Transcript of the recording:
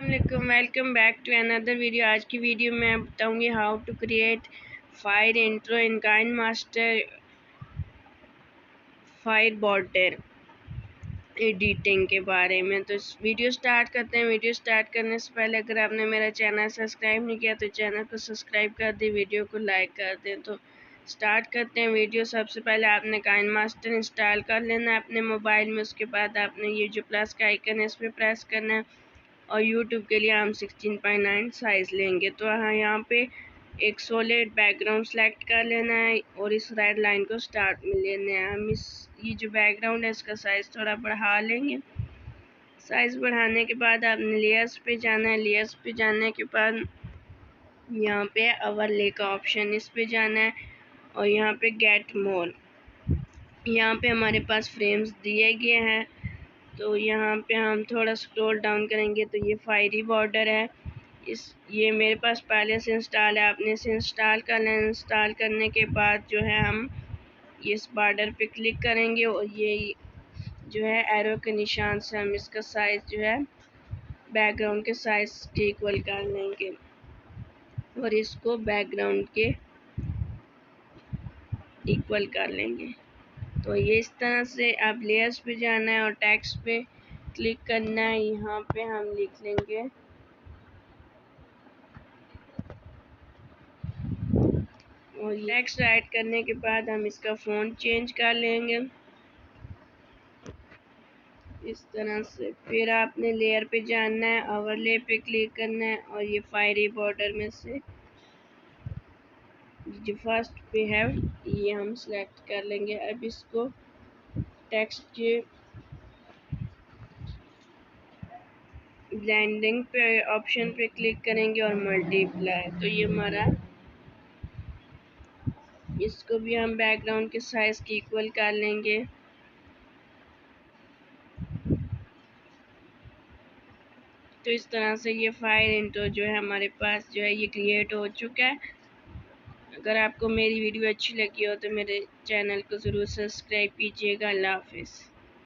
अस्सलामुअलैकुम, welcome back to another video. आज की वीडियो में मैं बताऊंगी how to create fire intro in KineMaster fire border editing के बारे में। तो इस वीडियो स्टार्ट करते हैं। वीडियो स्टार्ट करने से पहले अगर आपने मेरा चैनल सब्सक्राइब नहीं किया तो चैनल को सब्सक्राइब कर दें, वीडियो को लाइक कर दें। तो स्टार्ट करते हैं वीडियो। सबसे पहले आपने काइनमास्टर इंस्टॉल कर लेना है अपने मोबाइल में। उसके बाद आपने ये जो प्लस का आइकन है इस पर प्रेस करना है और YouTube के लिए हम 16:9 साइज़ लेंगे। तो हाँ, यहाँ पे एक सॉलिड बैकग्राउंड सेलेक्ट कर लेना है और इस रेड लाइन को स्टार्ट में लेना है। हम ये जो बैकग्राउंड है इसका साइज़ थोड़ा बढ़ा लेंगे। साइज़ बढ़ाने के बाद आपने लेयर्स पे जाना है। लेयर्स पे जाने के बाद यहाँ पे ओवरले का ऑप्शन, इस पे जाना है और यहाँ पे गेट मोर, यहाँ पे हमारे पास फ्रेम्स दिए गए हैं। तो यहाँ पे हम थोड़ा स्क्रॉल डाउन करेंगे तो ये फायरी बॉर्डर है। ये मेरे पास पहले से इंस्टॉल है, आपने इसे इंस्टॉल कर लें। इंस्टॉल करने के बाद जो है हम इस बॉर्डर पे क्लिक करेंगे और ये जो है एरो के निशान से हम इसका साइज़ जो है बैकग्राउंड के साइज़ के इक्वल कर लेंगे और इसको बैकग्राउंड के इक्वल कर लेंगे। तो ये इस तरह से आप लेयर्स पे जाना है और टेक्स्ट पे क्लिक करना है। यहाँ पे हम लिख लेंगे और टेक्स्ट ऐड करने के बाद हम इसका फ़ॉन्ट चेंज कर लेंगे इस तरह से। फिर आपने लेयर पे जाना है, ओवरले पे क्लिक करना है और ये फायरी बॉर्डर में से जो फर्स्ट पे है ये हम सेलेक्ट कर लेंगे। अब इसको टेक्स्ट के ब्लेंडिंग पे ऑप्शन पे क्लिक करेंगे और मल्टीप्लाई। तो ये हमारा, इसको भी हम बैकग्राउंड के साइज़ की इक्वल कर लेंगे। तो इस तरह से ये फायर इंट्रो जो है हमारे पास जो है ये क्रिएट हो चुका है। अगर आपको मेरी वीडियो अच्छी लगी हो तो मेरे चैनल को ज़रूर सब्सक्राइब कीजिएगा। अल्लाह हाफिज़।